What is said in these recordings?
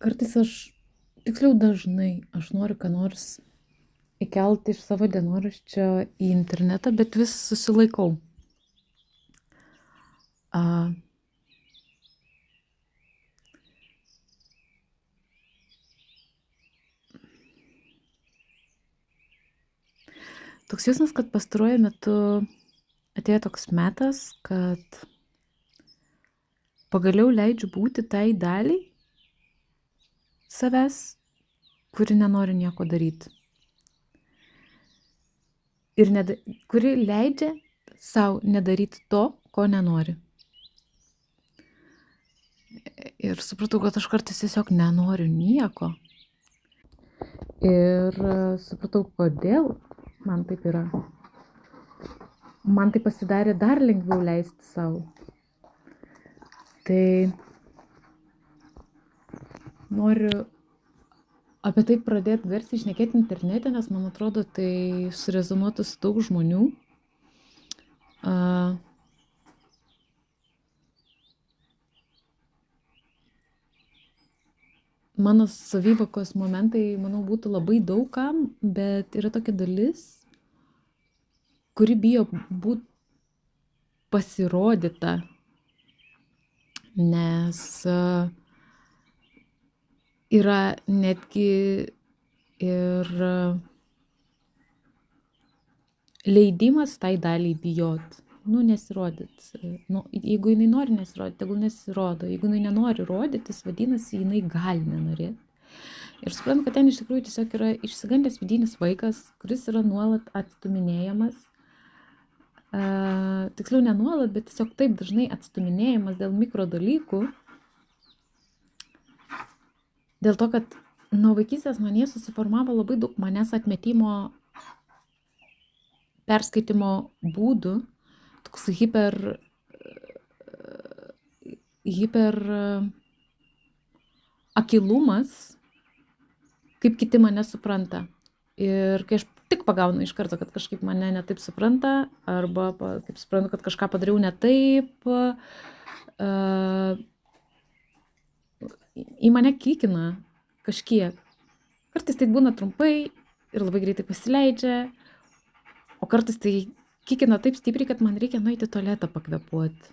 Kartais tiksliau dažnai aš noriu ką nors įkelti iš savo dienoraščio į internetą, bet vis susilaikau. A, Toks jausmas, kad pastaruoju metu atėjo toks metas, kad pagaliau leidžiu būti tai daliai savęs, kuri nenori nieko daryti. Ir kuri leidžia savo nedaryti to, ko nenori. Ir supratau, kad aš kartais tiesiog nenoriu nieko. Ir supratau, kodėl man taip yra. Man tai pasidarė dar lengviau leisti savo. Tai noriu apie tai pradėti garsiai šnekėti internete, nes man atrodo, tai surezonuotų su daug žmonių. Mano savivokos momentai, manau, būtų labai daug kam, bet yra tokia dalis, kuri bijo būti pasirodyta, nes yra netgi ir leidimas tai daliai bijot, nesirodyt. Jeigu jinai nori nesirodyti, tegul nesirodo. Jeigu jinai nenori rodytis, vadinasi, jinai gali nenorėti. Ir suprantu, kad ten iš tikrųjų tiesiog yra išsigandęs vidinis vaikas, kuris yra nuolat atstuminėjamas. Tiksliau ne nuolat, bet tiesiog taip dažnai atstuminėjamas dėl mikro dalykų. Dėl to, kad nuo vaikystės manyje susiformavo labai daug manęs atmetimo perskaitimo būdų, toks hiper akylumas, kaip kiti mane supranta. Ir kai aš tik pagaunu iš karto, kad kažkaip mane netaip supranta, arba kaip suprantu, kad kažką padariau ne taip, į mane kikina kažkiek. Kartais tai būna trumpai ir labai greitai pasileidžia, o kartais tai kikina taip stipriai, kad man reikia nueiti į tualetą pakvėpuoti.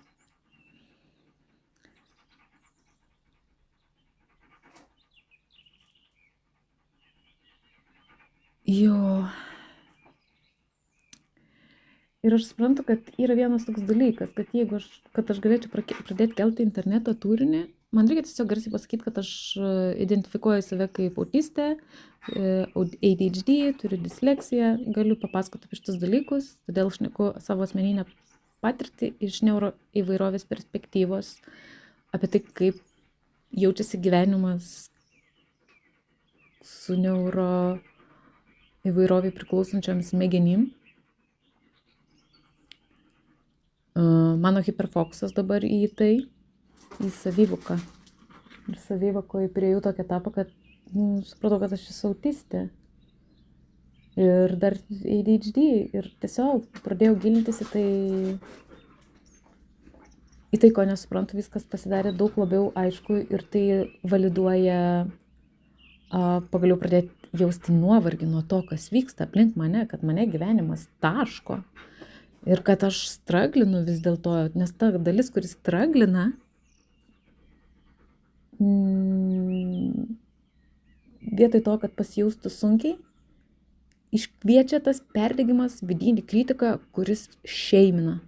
Jo. Ir aš suprantu, kad yra vienas toks dalykas, kad jeigu aš galėčiau pradėti kelti interneto turinį, man reikia tiesiog garsiai pasakyti, kad aš identifikuoju save kaip autistė, ADHD, turiu disleksiją, galiu papasakoti apie šitus dalykus, todėl aš šneku savo asmeninę patirtį iš neuroįvairovės perspektyvos, apie tai, kaip jaučiasi gyvenimas su neuroįvairovė priklausančiam smegenim. Mano hiperfokusas dabar į tai, į savivoką. Ir savivokoje priejau tokią etapą, kad supratau, kad aš esu autistė. Ir dar ADHD. Ir tiesiog pradėjau gilintis į tai, ko nesuprantu, viskas pasidarė daug labiau aišku ir tai validuoja pagaliau pradėti jausti nuovargį nuo to, kas vyksta aplink mane, kad mane gyvenimas taško. Ir kad aš straglinu vis dėlto, nes ta dalis, kuris straglina, vietoj to, kad pasijaustų sunkiai, iškviečia tas perdegimas vidinį kritiką, kuris šeimina.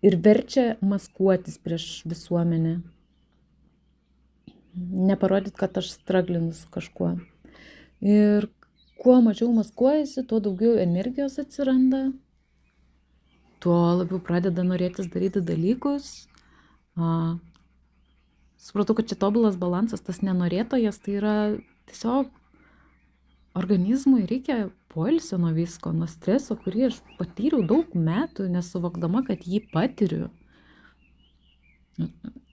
Ir verčia maskuotis prieš visuomenę. Neparodyt, kad aš straglinu su kažkuo. Ir kuo mažiau maskuojasi, tuo daugiau energijos atsiranda, tuo labiau pradeda norėtis daryti dalykus. Supratau, kad čia tobulas balansas, tas nenorėtojas, tai yra tiesiog organizmui reikia poilsio nuo visko, nuo streso, kurį aš patyriau daug metų, nesuvokdama, kad jį patiriu.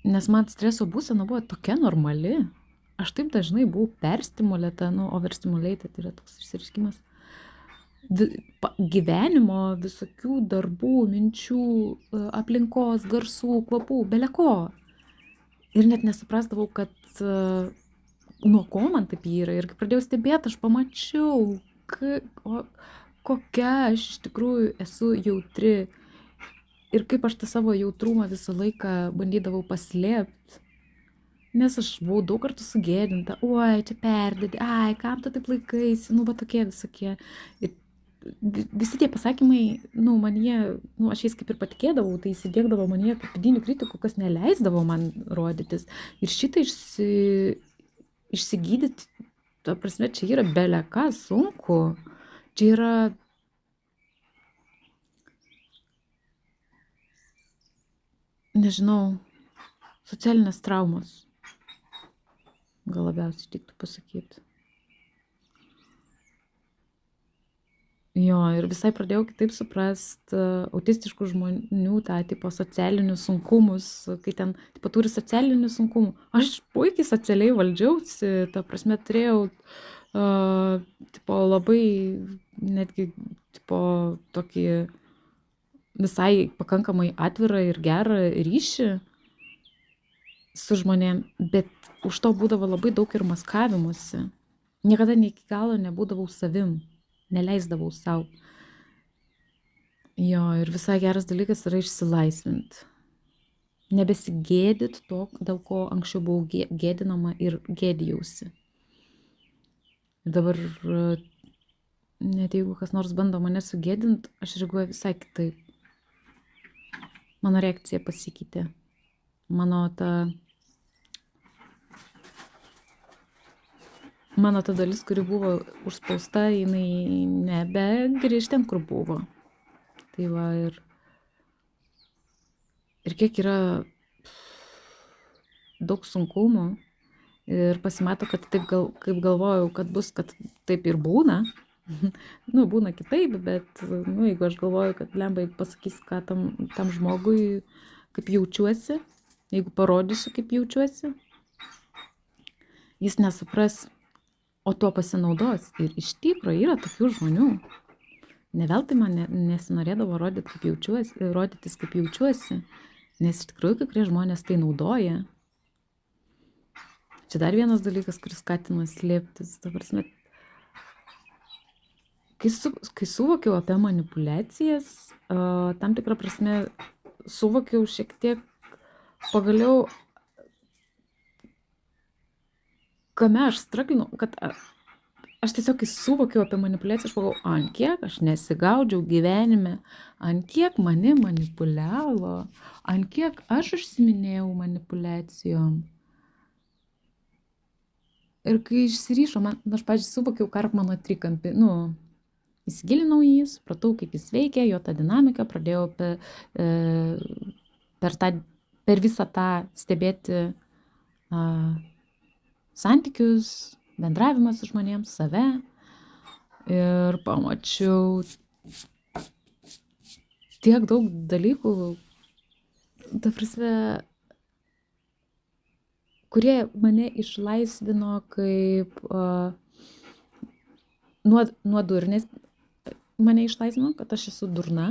Nes man streso būsena buvo tokia normali. Aš taip dažnai buvau perstimulėta, overstimulated yra toks išsireiškimas, gyvenimo, visokių darbų, minčių, aplinkos, garsų, kvapų, beleko. ir net nesuprasdavau, kad nuo ko man taip yra. Ir kai pradėjau stebėti, aš pamačiau, kokia aš iš tikrųjų esu jautri. Ir kaip aš tą savo jautrumą visą laiką bandydavau paslėpti. Nes aš buvau daug kartų sugėdinta. Oi, čia perdedi. Ai, kam tu taip laikaisi? Nu, va tokie visokie. Ir visi tie pasakymai, nu, man jie, nu, aš jais kaip ir patikėdavau, tai įsidėkdavo man jie kaip vidinių kritikų, kas neleisdavo man rodytis. Ir šitą išsigydyti, ta prasme, čia yra beleką sunku. Čia yra, nežinau, socialinės traumos. Gal labiausiai tiktų pasakyti. Jo, ir visai pradėjau kitaip suprast autistiškų žmonių tą tipo socialinius sunkumus, kai ten tipo turi socialinių sunkumų. Aš puikiai socialiai valdžiausi, ta prasme turėjau tipo labai netgi tipo tokį visai pakankamai atvirą ir gerą ryšį su žmonėm, bet už to būdavo labai daug ir maskavimuose. Niekada ne iki galo nebūdavau savim, neleisdavau savo. Jo, ir visai geras dalykas yra išsilaisvinti. Nebesigėdit to, dėl ko anksčiau buvau gėdinama ir gėdijausi. Ir dabar, net jeigu kas nors bando mane sugėdinti, aš reaguoju visai kitaip. Mano reakcija pasikeitė. Mano ta dalis, kuri buvo užspausta, jinai nebegrįž ten, kur buvo. Tai va, ir kiek yra daug sunkumų ir pasimato, kad taip kaip galvojau, kad bus, kad taip ir būna. Nu, būna kitaip, bet, nu, jeigu aš galvoju, kad lembai pasakys, ką tam žmogui, kaip jaučiuosi, jeigu parodysiu, kaip jaučiuosi, jis nesupras, o tuo pasinaudos. Ir iš tikro yra tokių žmonių. Ne veltui man nesinorėdavo rodytis, kaip jaučiuosi, nes iš tikrųjų kai kurie žmonės tai naudoja. Čia dar vienas dalykas, kuris skatina slėptis. Ta prasme, kai suvokiau apie manipulacijas, tam tikrą prasme suvokiau šiek tiek pagaliau, kame aš straklinau, kad aš tiesiog, kai suvokiau apie manipuliaciją, aš pagalvojau, ant kiek aš nesigaudžiau gyvenime, ant kiek mane manipuliavo, ant kiek aš užsiminėjau manipuliacijom. Ir kai išsiryšo, aš, pavyzdžiui, suvokiau Karpmano trikampį, įsigilinau į jį, supratau, kaip jis veikia, jo tą dinamiką, pradėjau per visą tą stebėti santykius, bendravimą su žmonėms, save, ir pamačiau tiek daug dalykų, ta prasme, kurie mane išlaisvino kaip nuo durnės, mane išlaisvino, kad aš esu durna,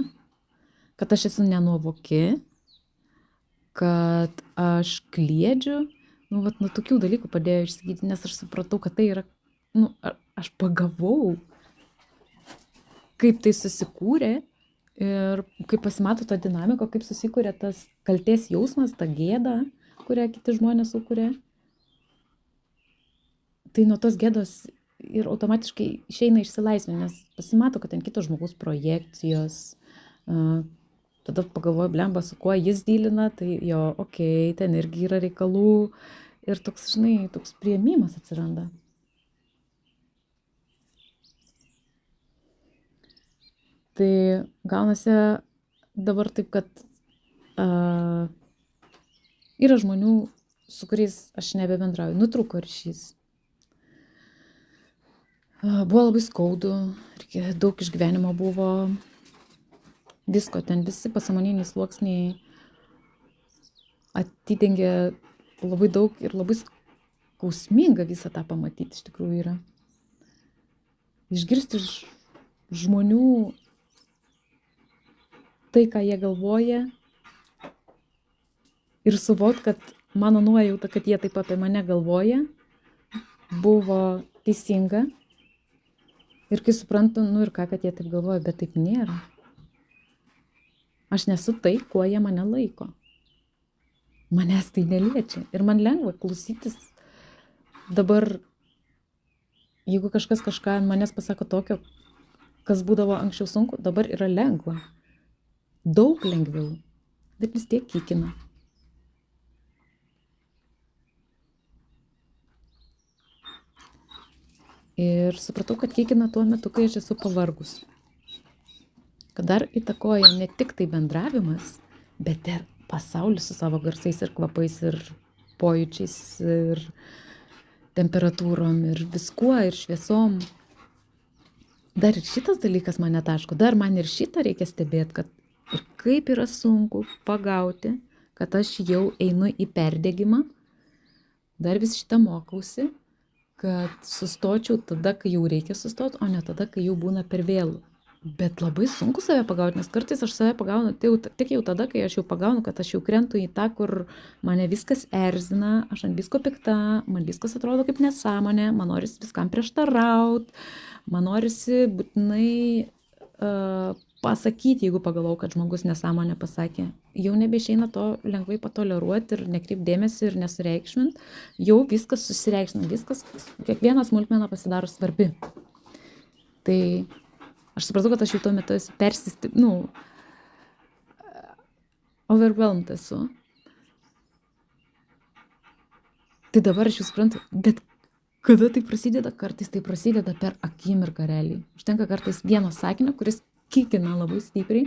kad aš esu nenuovoki, kad aš kliedžiu. Nuo tokių dalykų padėjo išsigydyti, nes aš supratau, kad tai yra, aš pagavau, kaip tai susikūrė ir kaip pasimato ta dinamika, kaip susikūrė tas kaltės jausmas, ta gėda, kurią kiti žmonės sukuria. Tai nuo tos gėdos ir automatiškai išeina išsilaisvinti, nes pasimato, kad ten kito žmogaus projekcijos. Tada pagalvoju, blemba, su kuo jis dylina, tai jo, okei, ten irgi yra reikalų. Ir toks, žinai, toks priėmimas atsiranda. Tai gaunasi dabar taip, kad yra žmonių, su kuriais aš nebebendrauju, nutrūko ryšys. Buvo labai skaudu, daug išgyvenimo buvo, visko ten, visi pasąmoniniai sluoksniai atidengė labai daug ir labai skausminga visą tą pamatyti iš tikrųjų yra. Išgirsti iš žmonių tai, ką jie galvoja, ir suvokti, kad mano nuojauta, kad jie taip apie mane galvoja, buvo teisinga. Ir kai suprantu, ir ką, kad jie taip galvoja, bet taip nėra. Aš nesu tai, kuo jie mane laiko. Manęs tai neliečia. Ir man lengva klausytis. Dabar, jeigu kažkas kažką manęs pasako tokio, kas būdavo anksčiau sunku, dabar yra lengva. Daug lengviau. Bet vis tiek kikina. Ir supratau, kad kikina tuo metu, kai aš esu pavargus. Kad dar įtakoja ne tik tai bendravimas, bet ir pasaulis su savo garsais ir kvapais ir pojūčiais ir temperatūrom ir viskuo ir šviesom. Dar ir šitas dalykas mane taško, dar man ir šitą reikia stebėti, kad ir kaip yra sunku pagauti, kad aš jau einu į perdegimą, dar vis šitą mokausi, kad sustočiau tada, kai jau reikia sustoti, o ne tada, kai jau būna per vėlu. Bet labai sunku save pagauti, nes kartais aš save pagaunu tik jau tada, kai aš jau pagaunu, kad aš jau krentu į tą, kur mane viskas erzina, aš ant visko pikta, man viskas atrodo kaip nesąmonė, man norisi viskam prieštaraut, man norisi būtinai pasakyti, jeigu pagalvojau, kad žmogus nesąmonę pasakė. Jau nebeišeina to lengvai patoleruoti ir nekreipdėmėsi ir nesureikšmint, jau viskas susireikšmina, kiekviena smulkmena pasidaro svarbi. Tai aš supratau, kad aš jau tuo metu esu overwhelmed esu. Tai dabar aš jau suprantu, bet kada tai prasideda? Kartais tai prasideda per akimirką realiai. Užtenka kartais vieno sakinio, kuris kikina labai stipriai.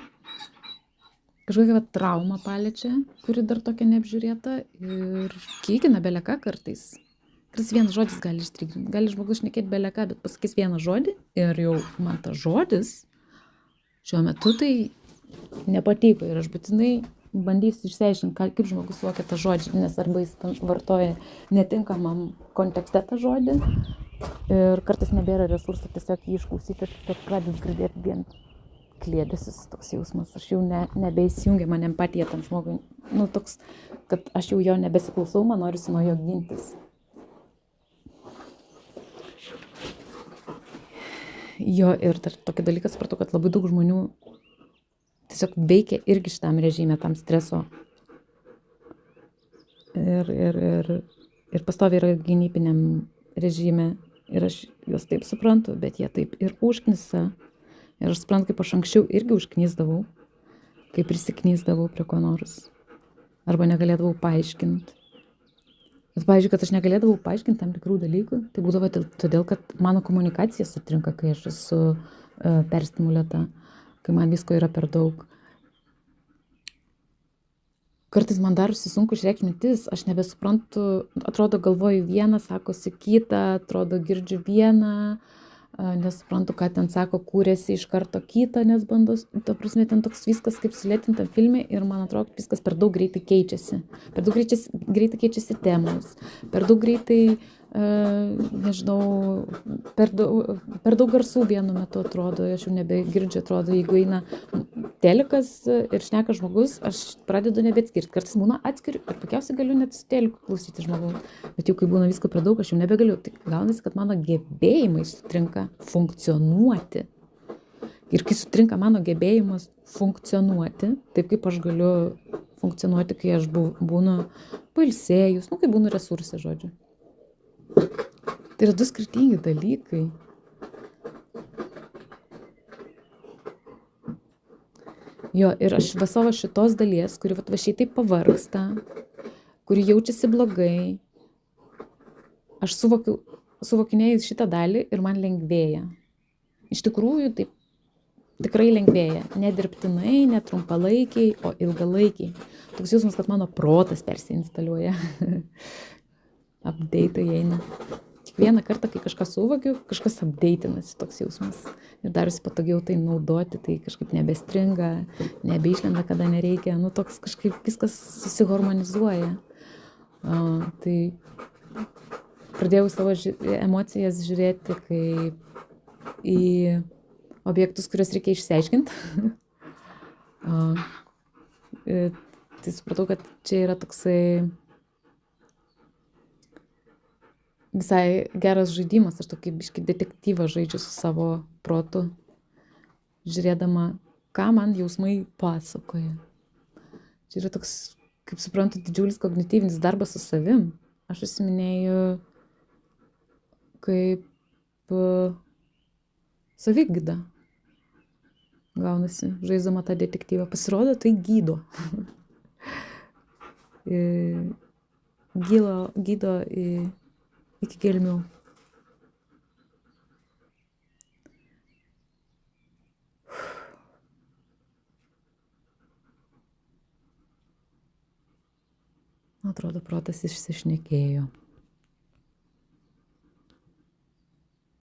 Kažkokia trauma paliečia, kuri dar tokia neapžiūrėta ir kikina beleką kartais. Kartais vienas žodis gali ištrigrinti. Gali žmogus šnekėti beleką, bet pasakys vieną žodį ir jau man tas žodis šiuo metu tai nepatiko ir aš būtinai bandysiu išsiaiškinti, kaip žmogus suvokia tą žodį, nes arba jis vartoja netinkamam kontekste tą žodį ir kartais nebėra resursų tiesiog jį išklausyti, tiesiog pradės girdėti vien klėdesis toks jausmas, aš jau nebeįsijungia man empatija tam žmogui, toks, kad aš jau jo nebesiklausau, man norisi nuo jo gintis. Jo, ir dar tokį dalyką supratau, kad labai daug žmonių tiesiog veikia irgi šitam režime, tam streso. Ir pastoviai yra gynybiniam režime. Ir aš juos taip suprantu, bet jie taip ir užknisa. Ir aš suprantu, kaip aš anksčiau irgi užknisdavau, kaip prisiknisdavau prie ko nors. Arba negalėdavau paaiškinti. Bet, pavyzdžiui, kad aš negalėdavau paaiškinti tam tikrų dalykų, tai būdavo todėl, kad mano komunikacija sutrinka, kai aš esu perstimuliuota, kai man visko yra per daug. Kartais man darosi sunku išreikšti mintis, aš nebesuprantu, atrodo galvoju vieną, sakosi kitą, atrodo girdžiu vieną, nesuprantu, ką ten sako, kūrėsi iš karto kitą, nes bando, ta prasme, ten toks viskas kaip sulėtintam filme ir man atrodo, viskas per daug greitai keičiasi. Per daug greitai keičiasi temos, per daug greitai, nežinau, per daug garsų vienu metu atrodo, aš jau nebegirdžiu, atrodo, jeigu eina telikas ir šneka žmogus, aš pradedu nebeatskirti. Kartais būna atskiriu ir puikiausiai galiu net su teliku klausyti žmogaus. Bet jau kai būna visko per daug, aš jau nebegaliu. Tai gaunasi, kad mano gebėjimai sutrinka funkcionuoti. Ir kai sutrinka mano gebėjimas funkcionuoti, taip kaip aš galiu funkcionuoti, kai aš būnu pailsėjus, kai būnu resursė, žodžiu. Tai yra du skirtingi dalykai. Jo, ir aš va savo šitos dalies, kuri va šitai pavargsta, kuri jaučiasi blogai, aš suvokinėjau šitą dalį ir man lengvėja. Iš tikrųjų, taip tikrai lengvėja. Ne dirbtinai, ne trumpalaikiai, o ilgalaikiai. Toks jausmas, kad mano protas persiinstaliuoja. Update'ai eina. Tik vieną kartą, kai kažką suvokiu, kažkas update'inasi, toks jausmas. Ir darosi patogiau tai naudoti, tai kažkaip nebestringa, nebeišlenda, kada nereikia. Toks kažkaip viskas susihormonizuoja. Tai pradėjau savo emocijas žiūrėti kaip į objektus, kuriuos reikia išsiaiškinti. Tai supratau, kad čia yra toksai visai geras žaidimas, aš tokį biškį detektyvą žaidžiu su savo protu, žiūrėdama, ką man jausmai pasakoja. Čia yra toks, kaip suprantu, didžiulis kognityvinis darbas su savim. Aš įsiminėjau kaip savigyda gaunasi, žaisdama tą detektyvą. Pasirodo, tai gydo. Gydo iki gelmių. Atrodo, protas išsišnekėjo.